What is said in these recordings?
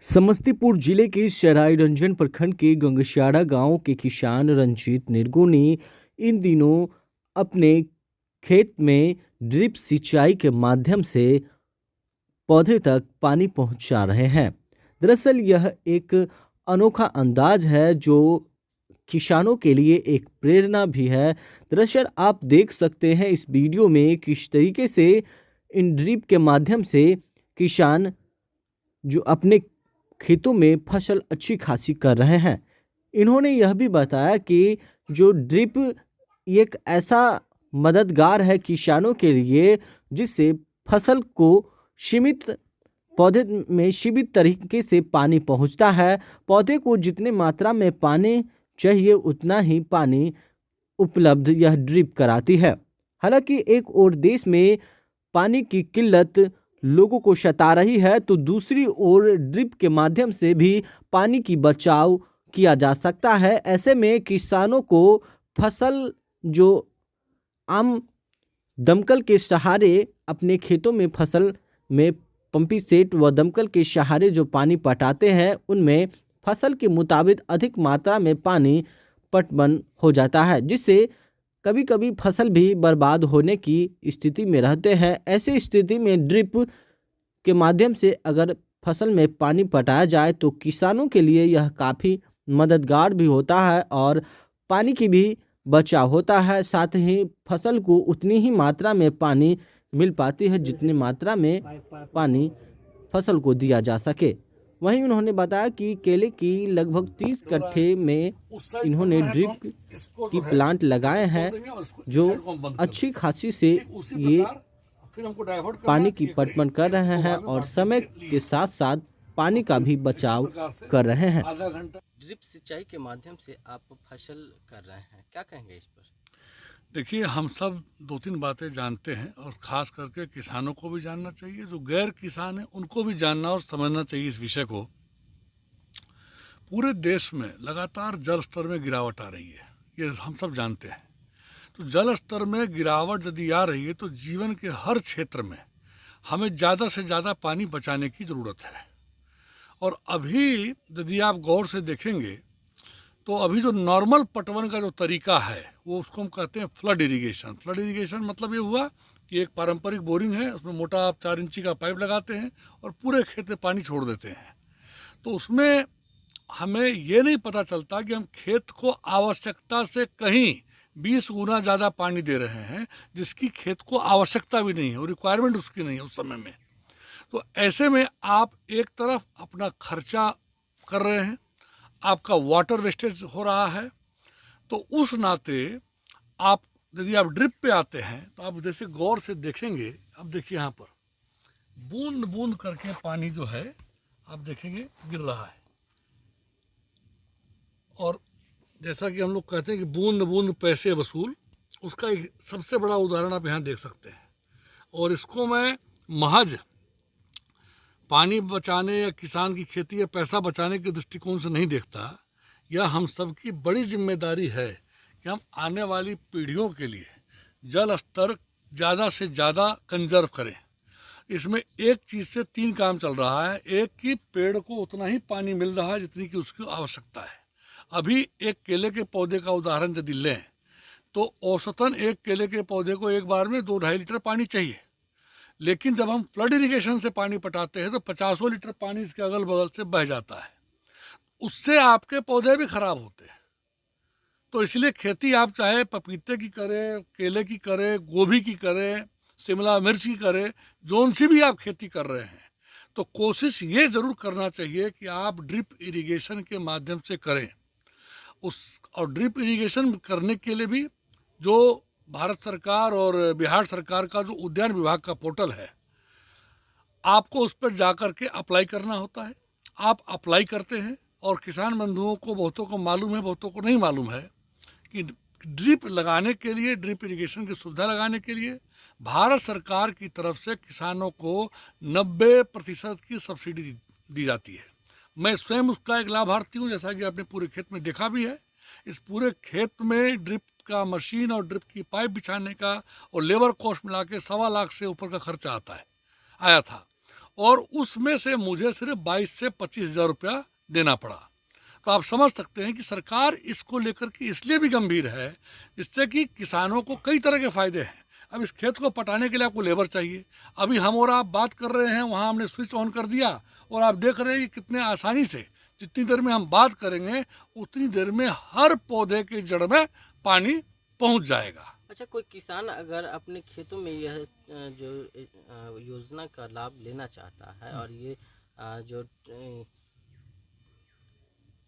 समस्तीपुर जिले के सरायरंजन प्रखंड के गंगशियाड़ा गांव के किसान रंजीत निर्गो ने इन दिनों अपने खेत में ड्रिप सिंचाई के माध्यम से पौधे तक पानी पहुंचा रहे हैं। दरअसल यह एक अनोखा अंदाज है जो किसानों के लिए एक प्रेरणा भी है। दरअसल आप देख सकते हैं इस वीडियो में किस तरीके से इन ड्रिप के माध्यम से किसान जो अपने खेतों में फसल अच्छी खासी कर रहे हैं। इन्होंने यह भी बताया कि जो ड्रिप एक ऐसा मददगार है किसानों के लिए जिससे फसल को सीमित पौधे में सीमित तरीके से पानी पहुंचता है। पौधे को जितने मात्रा में पानी चाहिए उतना ही पानी उपलब्ध यह ड्रिप कराती है। हालांकि एक और देश में पानी की किल्लत लोगों को सता रही है तो दूसरी ओर ड्रिप के माध्यम से भी पानी की बचाव किया जा सकता है। ऐसे में किसानों को फसल जो आम दमकल के सहारे अपने खेतों में फसल में पंपी सेट व दमकल के सहारे जो पानी पटाते हैं उनमें फसल के मुताबिक अधिक मात्रा में पानी पटवन हो जाता है, जिससे कभी कभी फसल भी बर्बाद होने की स्थिति में रहते हैं। ऐसी स्थिति में ड्रिप के माध्यम से अगर फसल में पानी पटाया जाए तो किसानों के लिए यह काफ़ी मददगार भी होता है और पानी की भी बचाव होता है। साथ ही फसल को उतनी ही मात्रा में पानी मिल पाती है जितनी मात्रा में पानी फसल को दिया जा सके। वहीं उन्होंने बताया कि केले की लगभग 30 कट्ठे में इन्होंने ड्रिप की प्लांट लगाए हैं जो अच्छी खासी से ये पानी की पटवन कर रहे हैं और समय के साथ साथ पानी का भी बचाव कर रहे हैं। ड्रिप सिंचाई के माध्यम से आप फसल कर रहे हैं, क्या कहेंगे इस पर? देखिए, हम सब दो तीन बातें जानते हैं और ख़ास करके किसानों को भी जानना चाहिए, जो गैर किसान हैं उनको भी जानना और समझना चाहिए इस विषय को। पूरे देश में लगातार जल स्तर में गिरावट आ रही है, ये हम सब जानते हैं। तो जल स्तर में गिरावट यदि आ रही है तो जीवन के हर क्षेत्र में हमें ज़्यादा से ज़्यादा पानी बचाने की ज़रूरत है। और अभी यदि आप गौर से देखेंगे तो अभी जो नॉर्मल पटवन का जो तरीका है वो उसको हम कहते हैं फ्लड इरिगेशन। फ्लड इरिगेशन मतलब ये हुआ कि एक पारंपरिक बोरिंग है, उसमें मोटा आप 4 इंची का पाइप लगाते हैं और पूरे खेत में पानी छोड़ देते हैं। तो उसमें हमें ये नहीं पता चलता कि हम खेत को आवश्यकता से कहीं 20 गुना ज़्यादा पानी दे रहे हैं, जिसकी खेत को आवश्यकता भी नहीं है और रिक्वायरमेंट उसकी नहीं है उस समय में। तो ऐसे में आप एक तरफ अपना खर्चा कर रहे हैं, आपका वाटर वेस्टेज हो रहा है। तो उस नाते आप यदि आप ड्रिप पे आते हैं तो आप जैसे गौर से देखेंगे, अब देखिए यहाँ पर बूंद बूंद करके पानी जो है आप देखेंगे गिर रहा है। और जैसा कि हम लोग कहते हैं कि बूंद बूंद पैसे वसूल, उसका एक सबसे बड़ा उदाहरण आप यहाँ देख सकते हैं। और इसको मैं महज पानी बचाने या किसान की खेती या पैसा बचाने के दृष्टिकोण से नहीं देखता। यह हम सबकी बड़ी जिम्मेदारी है कि हम आने वाली पीढ़ियों के लिए जल स्तर ज़्यादा से ज़्यादा कंजर्व करें। इसमें एक चीज़ से 3 काम चल रहा है। एक कि पेड़ को उतना ही पानी मिल रहा है जितनी कि उसकी आवश्यकता है। अभी एक केले के पौधे का उदाहरण यदि लें तो औसतन एक केले के पौधे को एक बार में 2-2.5 लीटर पानी चाहिए, लेकिन जब हम फ्लड इरिगेशन से पानी पटाते हैं तो 50 लीटर पानी इसके अगल बगल से बह जाता है। उससे आपके पौधे भी खराब होते हैं। तो इसलिए खेती आप चाहे पपीते की करें, केले की करें, गोभी की करें, शिमला मिर्च की करें, जौन सी भी आप खेती कर रहे हैं, तो कोशिश ये ज़रूर करना चाहिए कि आप ड्रिप इरिगेशन के माध्यम से करें। और ड्रिप इरिगेशन करने के लिए भी जो भारत सरकार और बिहार सरकार का जो उद्यान विभाग का पोर्टल है, आपको उस पर जा कर के अप्लाई करना होता है। आप अप्लाई करते हैं और किसान बंधुओं को बहुतों को मालूम है, बहुतों को नहीं मालूम है कि ड्रिप लगाने के लिए, ड्रिप इरिगेशन की सुविधा लगाने के लिए भारत सरकार की तरफ से किसानों को 90% की सब्सिडी दी जाती है। मैं स्वयं उसका एक लाभार्थी हूँ, जैसा कि आपने पूरे खेत में देखा भी है। इस पूरे खेत में ड्रिप का मशीन और ड्रिप की पाइप बिछाने का और लेबर कॉस्ट मिला के 1.25 लाख से ऊपर का खर्चा आया था। और उसमें से मुझे सिर्फ 22 से 25 हज़ार रुपया देना पड़ा। तो आप समझ सकते हैं कि सरकार इसको लेकर के इसलिए भी गंभीर है, जिससे कि किसानों को कई तरह के फ़ायदे हैं। अब इस खेत को पटाने के लिए आपको लेबर चाहिए। अभी हम और आप बात कर रहे हैं, वहाँ हमने स्विच ऑन कर दिया और आप देख रहे हैं कि कितने आसानी से, जितनी देर में हम बात करेंगे उतनी देर में हर पौधे की जड़ में पानी पहुँच जाएगा। अच्छा, कोई किसान अगर अपने खेतों में यह जो योजना का लाभ लेना चाहता है और ये जो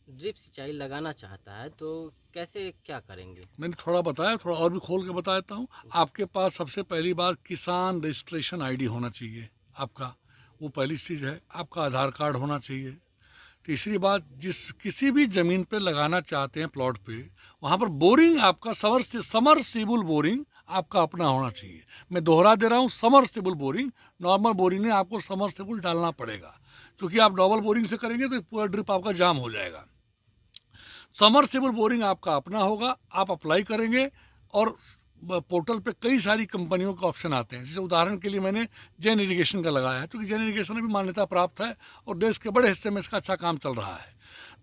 ड्रिप सिंचाई लगाना चाहता है तो कैसे क्या करेंगे? मैंने थोड़ा बताया, थोड़ा और भी खोल के बता देता हूँ। आपके पास सबसे पहली बात किसान रजिस्ट्रेशन आईडी होना चाहिए आपका, वो पहली चीज़ है। आपका आधार कार्ड होना चाहिए। तीसरी बात, किसी भी ज़मीन पे लगाना चाहते हैं प्लॉट पे, वहाँ पर बोरिंग आपका समरसिबल बोरिंग आपका अपना होना चाहिए। मैं दोहरा दे रहा हूँ, समरसिबल बोरिंग। नॉर्मल बोरिंग में आपको समरसिबल डालना पड़ेगा, क्योंकि आप डबल बोरिंग से करेंगे तो पूरा ड्रिप आपका जाम हो जाएगा। समरसिबल बोरिंग आपका अपना होगा, आप अप्लाई करेंगे और पोर्टल पे कई सारी कंपनियों के ऑप्शन आते हैं। जैसे उदाहरण के लिए मैंने जैन इरिगेशन का लगाया है, क्योंकि जैन इरिगेशन में भी मान्यता प्राप्त है और देश के बड़े हिस्से में इसका अच्छा काम चल रहा है।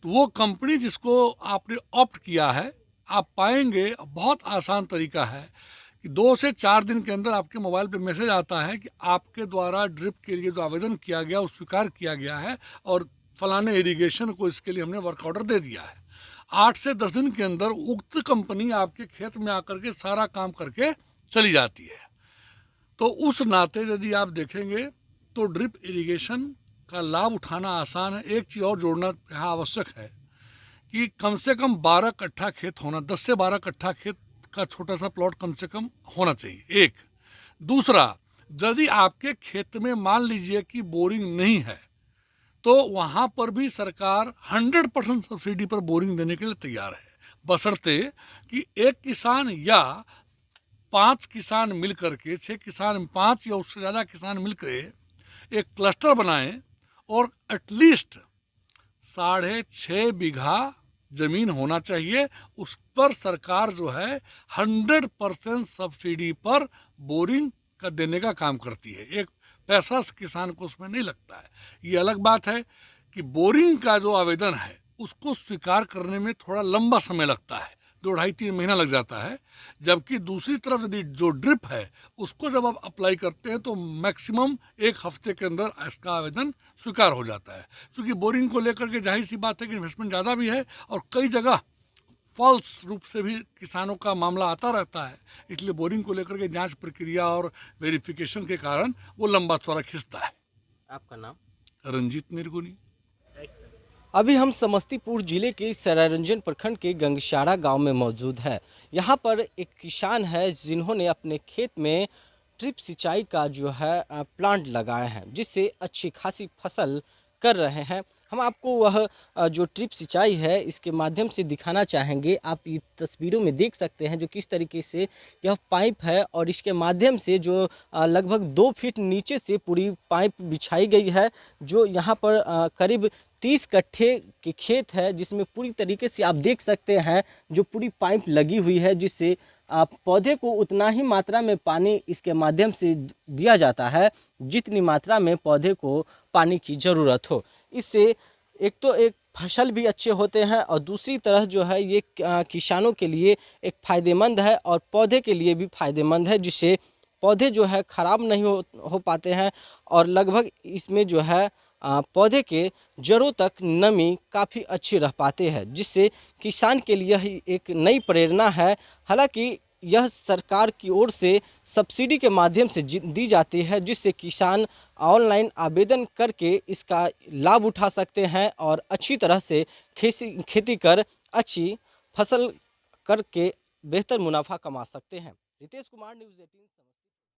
तो वो कंपनी जिसको आपने ऑप्ट किया है, आप पाएंगे बहुत आसान तरीका है कि 2 से 4 दिन के अंदर आपके मोबाइल पे मैसेज आता है कि आपके द्वारा ड्रिप के लिए जो आवेदन किया गया वो स्वीकार किया गया है और फलाने इरिगेशन को इसके लिए हमने वर्क ऑर्डर दे दिया है। 8 से 10 दिन के अंदर उक्त कंपनी आपके खेत में आकर के सारा काम करके चली जाती है। तो उस नाते यदि आप देखेंगे तो ड्रिप इरिगेशन का लाभ उठाना आसान है। एक चीज़ और जोड़ना यहाँ आवश्यक है कि कम से कम 12 कट्ठा खेत होना, 10 से 12 कट्ठा खेत का छोटा सा प्लॉट कम से कम होना चाहिए, एक। दूसरा, यदि आपके खेत में मान लीजिए कि बोरिंग नहीं है तो वहाँ पर भी सरकार 100% सब्सिडी पर बोरिंग देने के लिए तैयार है, बशर्ते कि एक किसान या 5 किसान मिल करके, 6 किसान, 5 या उससे ज़्यादा किसान मिल कर एक क्लस्टर बनाएं और एटलीस्ट 6.5 बीघा ज़मीन होना चाहिए। उस पर सरकार जो है 100% सब्सिडी पर बोरिंग का देने का काम करती है। एक पैसा किसान को उसमें नहीं लगता है। ये अलग बात है कि बोरिंग का जो आवेदन है उसको स्वीकार करने में थोड़ा लंबा समय लगता है, 2-2.5-3 महीना लग जाता है। जबकि दूसरी तरफ यदि जो ड्रिप है उसको जब आप अप्लाई करते हैं तो मैक्सिमम 1 हफ्ते के अंदर इसका आवेदन स्वीकार हो जाता है। क्योंकि बोरिंग को लेकर के जाहिर सी बात है कि इन्वेस्टमेंट ज़्यादा भी है और कई जगह फॉल्स रूप से भी किसानों का मामला आता रहता है, इसलिए बोरिंग को लेकर के जांच प्रक्रिया और वेरिफिकेशन के कारण वो लंबा चौड़ा खिंचता है। आपका नाम? रंजीत निर्गुनी। अभी हम समस्तीपुर जिले के सरायरंजन प्रखंड के गंगशाड़ा गांव में मौजूद है। यहाँ पर एक किसान है जिन्होंने अपने खेत में ड्रिप सिंचाई का जो है प्लांट लगाए हैं, जिससे अच्छी खासी फसल कर रहे हैं। हम आपको वह जो ड्रिप सिंचाई है इसके माध्यम से दिखाना चाहेंगे। आप ये तस्वीरों में देख सकते हैं जो किस तरीके से यह पाइप है और इसके माध्यम से जो लगभग 2 फीट नीचे से पूरी पाइप बिछाई गई है, जो यहाँ पर करीब 30 कट्ठे के खेत है, जिसमें पूरी तरीके से आप देख सकते हैं जो पूरी पाइप लगी हुई है, जिससे आप पौधे को उतना ही मात्रा में पानी इसके माध्यम से दिया जाता है जितनी मात्रा में पौधे को पानी की ज़रूरत हो। इससे एक तो एक फसल भी अच्छे होते हैं और दूसरी तरह जो है ये किसानों के लिए एक फ़ायदेमंद है और पौधे के लिए भी फ़ायदेमंद है, जिससे पौधे जो है ख़राब नहीं हो पाते हैं और लगभग इसमें जो है पौधे के जड़ों तक नमी काफ़ी अच्छी रह पाते हैं, जिससे किसान के लिए ही एक नई प्रेरणा है। हालांकि यह सरकार की ओर से सब्सिडी के माध्यम से दी जाती है, जिससे किसान ऑनलाइन आवेदन करके इसका लाभ उठा सकते हैं और अच्छी तरह से खेती कर अच्छी फसल करके बेहतर मुनाफा कमा सकते हैं। रितेश कुमार, न्यूज़ 18।